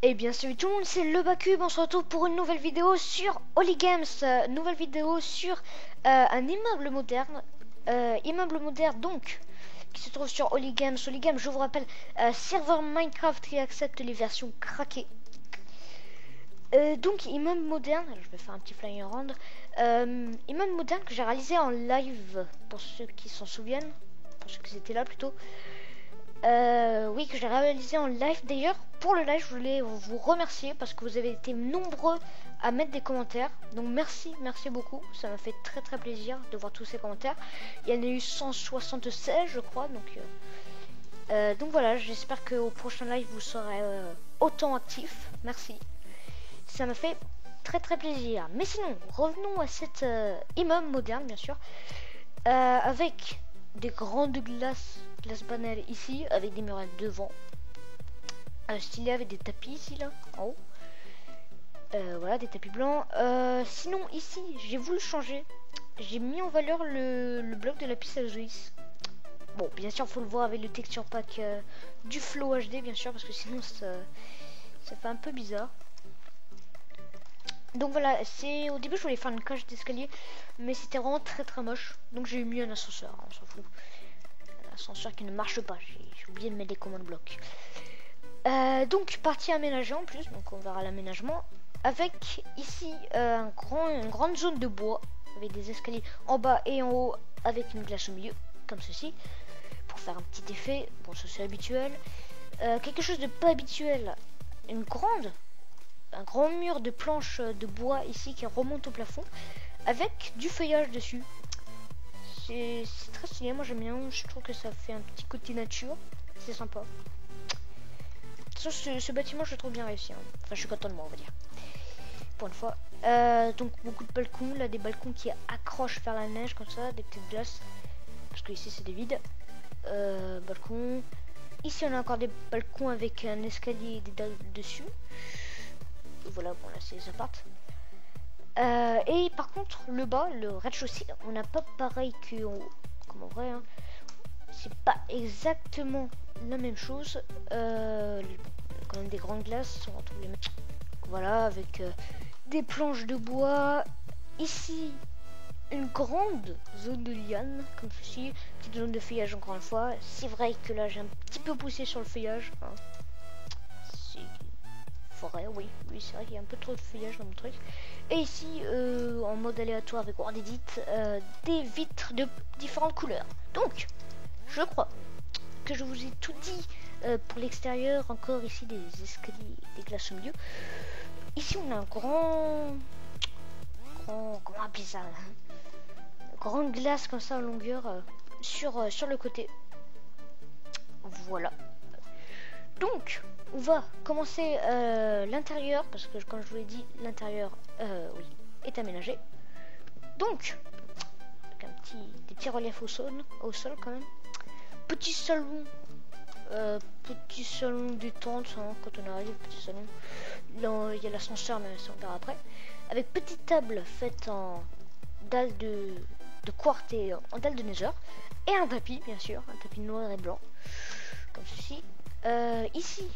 Eh bien salut tout le monde, c'est le Bacube, on se retrouve pour une nouvelle vidéo sur Holy Games, nouvelle vidéo sur un immeuble moderne, donc, qui se trouve sur Holy Games. Holy Games, je vous rappelle, serveur Minecraft qui accepte les versions craquées. Donc immeuble moderne, alors, je vais faire un petit fly around, immeuble moderne que j'ai réalisé en live, pour ceux qui s'en souviennent, pour ceux qui étaient là plutôt. Oui, que j'ai réalisé en live. D'ailleurs, pour le live, je voulais vous remercier parce que vous avez été nombreux à mettre des commentaires. Donc merci beaucoup. Ça m'a fait très plaisir de voir tous ces commentaires. Il y en a eu 176, je crois. Donc voilà, j'espère qu'au prochain live, vous serez autant actifs. Merci. Ça m'a fait très plaisir. Mais sinon, revenons à cet immeuble moderne, bien sûr. Avec des grandes glaces banales ici, avec des murailles devant, stylé avec des tapis ici là en haut, voilà, des tapis blancs. Sinon ici j'ai voulu changer, j'ai mis en valeur le bloc de la piste à Zoïs. Bon, bien sûr faut le voir avec le texture pack du Flow HD, bien sûr, parce que sinon ça fait un peu bizarre. Donc voilà, c'est au début je voulais faire une cage d'escalier, mais c'était vraiment très moche, donc j'ai mis un ascenseur, on s'en fout. Un ascenseur qui ne marche pas, j'ai oublié de mettre les commandes blocs. Donc partie aménagée en plus, donc on verra l'aménagement, avec ici une grande zone de bois, avec des escaliers en bas et en haut, avec une glace au milieu, comme ceci, pour faire un petit effet. Bon, ça c'est habituel. Quelque chose de pas habituel, un grand mur de planches de bois ici qui remonte au plafond avec du feuillage dessus. C'est très stylé, moi j'aime bien, je trouve que ça fait un petit côté nature, c'est sympa. Ce bâtiment je le trouve bien réussi, hein. Enfin je suis content de moi, on va dire, pour une fois. Donc beaucoup de balcons, là des balcons qui accrochent vers la neige comme ça, des petites glaces, parce que ici c'est des vides. Balcon, ici on a encore des balcons avec un escalier et des dalles dessus. Voilà, bon là c'est les apparts. Et par contre le bas, le rez-de-chaussée, on n'a pas pareil que comme en vrai, hein. C'est pas exactement la même chose. Quand même des grandes glaces, on retrouve les mêmes. Voilà, avec des planches de bois. Ici une grande zone de liane comme ceci, petite zone de feuillage encore une fois. C'est vrai que là j'ai un petit peu poussé sur le feuillage, hein. Forêt, oui c'est vrai qu'il y a un peu trop de feuillage dans mon truc. Et ici en mode aléatoire avec Word Edit, des vitres de différentes couleurs. Donc je crois que je vous ai tout dit pour l'extérieur. Encore ici des escaliers, des glaces au milieu. Ici on a un comment appeler ça, grande glace comme ça en longueur sur le côté. Voilà. Donc on va commencer l'intérieur, parce que comme je vous l'ai dit, l'intérieur oui, est aménagé. Donc avec des petits reliefs au sol quand même. Petit salon détente, hein, quand on arrive, petit salon. Là il y a l'ascenseur, mais ça on verra après. Avec petite table faite en dalle de quartz et en dalle de nether. Et un tapis, bien sûr, un tapis noir et blanc, comme ceci. Ici,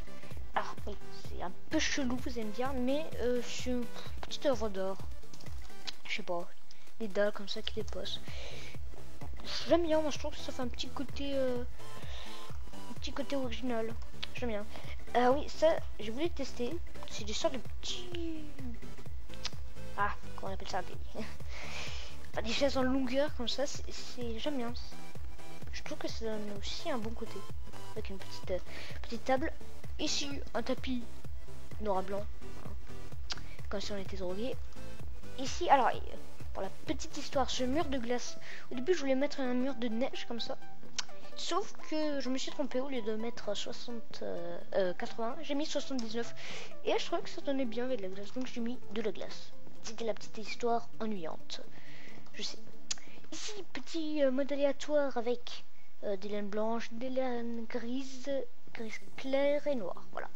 alors oui, c'est un peu chelou, vous allez me dire, mais c'est une petite œuvre d'art. Je sais pas, des dalles comme ça qui dépassent. J'aime bien, moi je trouve que ça fait un petit côté original. J'aime bien. Oui, ça, j'ai voulu tester. C'est des sortes de petits... Ah, comment on appelle ça, enfin, des chaises en longueur comme ça. J'aime bien. Je trouve que ça donne aussi un bon côté. Avec une petite table. Ici, un tapis noir à blanc, hein, comme si on était drogué. Ici, alors, pour la petite histoire, ce mur de glace, au début je voulais mettre un mur de neige comme ça. Sauf que je me suis trompé, au lieu de mettre 80, j'ai mis 79. Et je trouvais que ça donnait bien avec de la glace, donc j'ai mis de la glace. C'était la petite histoire ennuyante, je sais. Ici, petit mode aléatoire avec des laines blanches, des laines grises claires et noires. Voilà.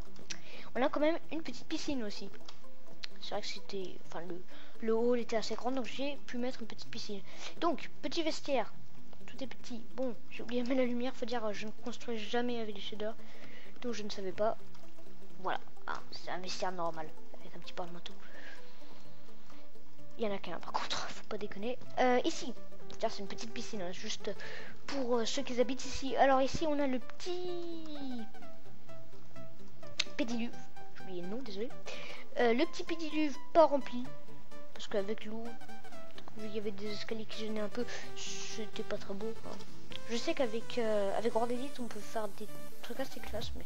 On a quand même une petite piscine aussi. C'est vrai que c'était... Enfin, le hall était assez grand, donc j'ai pu mettre une petite piscine. Donc, petit vestiaire. Tout est petit. Bon, j'ai oublié de mettre la lumière. Faut dire, je ne construis jamais avec des shaders, donc je ne savais pas. Voilà. Ah, c'est un vestiaire normal, avec un petit porte-manteau. Il y en a qu'un par contre, faut pas déconner. Ici, c'est une petite piscine, hein, juste pour ceux qui habitent ici. Alors ici, on a le petit pédiluve. J'ai oublié le nom, désolé. Le petit pédiluve pas rempli, parce qu'avec l'eau, il y avait des escaliers qui gênaient un peu, c'était pas très beau. Hein. Je sais qu'avec avec World Edit, on peut faire des trucs assez classe, mais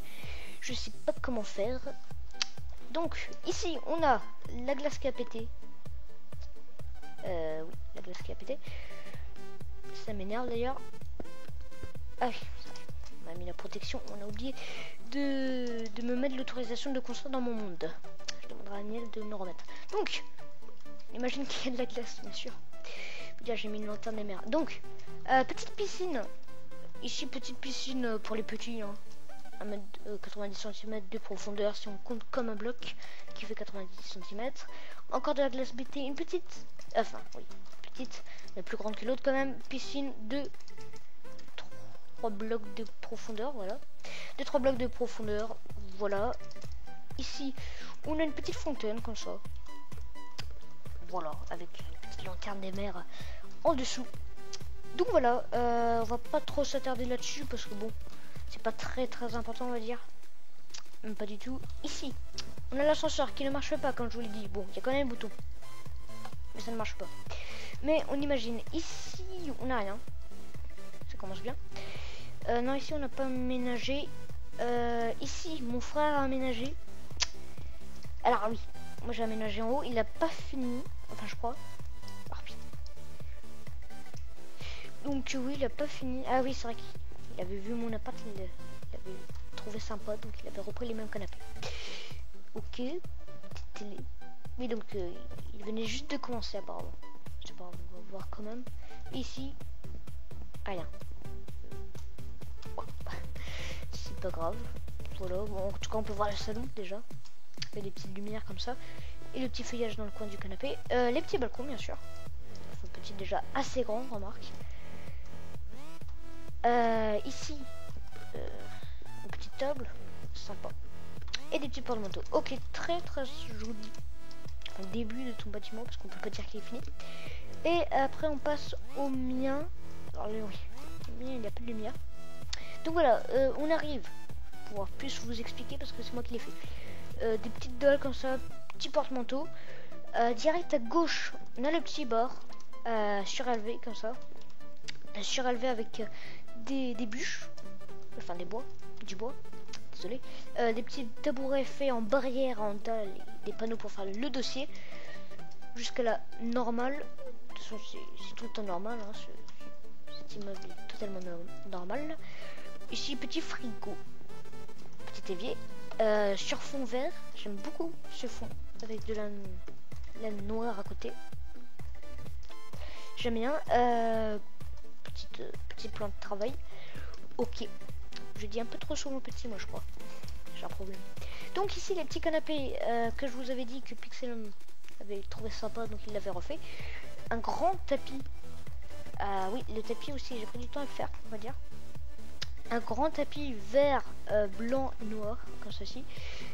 je sais pas comment faire. Donc, ici, on a la glace qui a pété. Oui, la glace qui a pété. Ça m'énerve d'ailleurs. Ah oui, on a mis la protection. On a oublié de me mettre l'autorisation de construire dans mon monde. Je demanderai à Niel de me remettre. Donc, imagine qu'il y a de la glace, bien sûr. Déjà, j'ai mis une lanterne des mers. Donc, petite piscine. Ici, petite piscine pour les petits. Hein. 90 cm de profondeur si on compte comme un bloc qui fait 90 cm. Encore de la glace BT, une petite, enfin oui, petite, mais plus grande que l'autre quand même. Piscine de 3 blocs de profondeur, voilà. De 3 blocs de profondeur, voilà. Ici, on a une petite fontaine comme ça. Voilà, avec une petite lanterne des mers en dessous. Donc voilà, on va pas trop s'attarder là-dessus parce que bon, c'est pas très important on va dire. Même pas du tout. Ici, on a l'ascenseur qui ne marche pas comme je vous l'ai dit. Bon, il y a quand même un bouton. Mais ça ne marche pas. Mais on imagine, ici, on n'a rien. Ça commence bien. Non, ici, on n'a pas aménagé. Ici, mon frère a aménagé. Alors oui, moi j'ai aménagé en haut. Il n'a pas fini. Enfin, je crois. Oh, donc oui, il a pas fini. Ah oui, c'est vrai qu'il avait vu mon appart. Il avait trouvé sympa. Donc il avait repris les mêmes canapés. Ok, petite télé. Oui, donc il venait juste de commencer apparemment. Je sais pas, on va voir quand même. Et ici, rien. C'est pas grave. Voilà, bon, en tout cas on peut voir le salon déjà. Il y a des petites lumières comme ça. Et le petit feuillage dans le coin du canapé. Les petits balcons bien sûr. Enfin, petit déjà assez grand, remarque. Ici, une petite table. Sympa. Et des petits porte-manteaux. Ok, très joli. Au début de ton bâtiment parce qu'on peut pas dire qu'il est fini. Et après on passe au mien. Alors le mien il n'y a pas de lumière. Donc voilà, on arrive pour pouvoir plus vous expliquer parce que c'est moi qui l'ai fait. Des petites dalles comme ça, petit porte-manteau. Direct à gauche, on a le petit bord surélevé comme ça. Surélevé avec des bûches, enfin du bois. Désolé. Des petits tabourets faits en barrière, en dalle, des panneaux pour faire le dossier. Jusqu'à la normale. De toute façon, c'est tout le temps normal. Hein, cet immeuble est totalement normal. Ici, petit frigo. Petit évier. Sur fond vert. J'aime beaucoup ce fond. Avec de la noire à côté. J'aime bien. Petit plan de travail. Ok. Je dis un peu trop souvent petit, moi je crois. J'ai un problème. Donc ici les petits canapés que je vous avais dit que Pixelum avait trouvé sympa, donc il l'avait refait. Un grand tapis. Oui, le tapis aussi, j'ai pris du temps à le faire, on va dire. Un grand tapis vert, blanc, noir, comme ceci.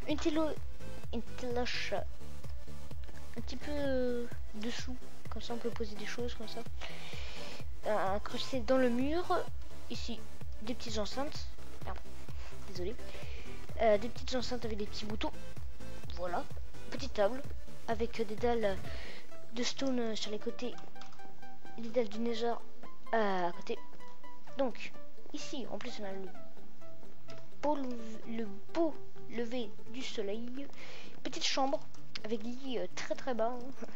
Une téloche un petit peu dessous, comme ça on peut poser des choses comme ça. Incrusté dans le mur. Ici, des petites enceintes. Désolé. Des petites enceintes avec des petits boutons. Voilà. Petite table avec des dalles de stone sur les côtés. Des dalles du nether à côté. Donc, ici, en plus, on a le beau lever du soleil. Petite chambre avec des lits très bas. Hein.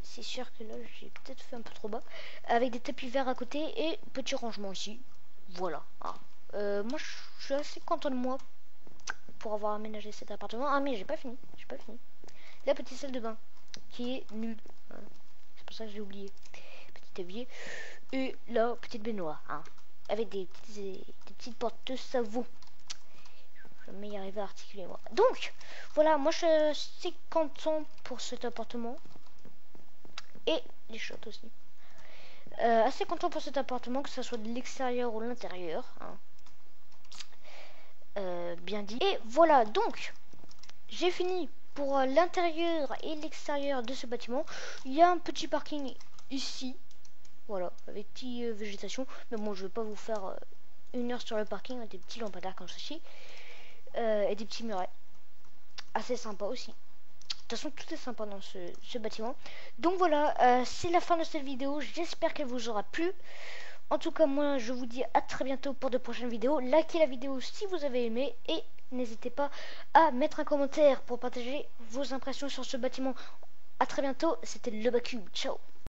C'est sûr que là, j'ai peut-être fait un peu trop bas. Avec des tapis verts à côté et petit rangement ici. Voilà. Hein. Moi, je suis assez content de moi pour avoir aménagé cet appartement. Ah, mais j'ai pas fini. La petite salle de bain qui est nulle. Hein. C'est pour ça que j'ai oublié. Petit évier. Et la petite baignoire. Hein. Avec des petites portes de savon. Je vais y arriver à articuler moi. Donc, voilà. Moi, je suis content pour cet appartement. Et les shots aussi. Assez content pour cet appartement, que ce soit de l'extérieur ou de l'intérieur. Hein. Bien dit. Et voilà, donc, j'ai fini pour l'intérieur et l'extérieur de ce bâtiment. Il y a un petit parking ici, voilà, avec petite végétation. Mais bon, je vais pas vous faire 1 heure sur le parking, avec des petits lampadaires comme ceci, et des petits murets. Assez sympa aussi. De toute façon, tout est sympa dans ce bâtiment. Donc voilà, c'est la fin de cette vidéo. J'espère qu'elle vous aura plu. En tout cas, moi, je vous dis à très bientôt pour de prochaines vidéos. Likez la vidéo si vous avez aimé et n'hésitez pas à mettre un commentaire pour partager vos impressions sur ce bâtiment. À très bientôt, c'était le Bacube. Ciao.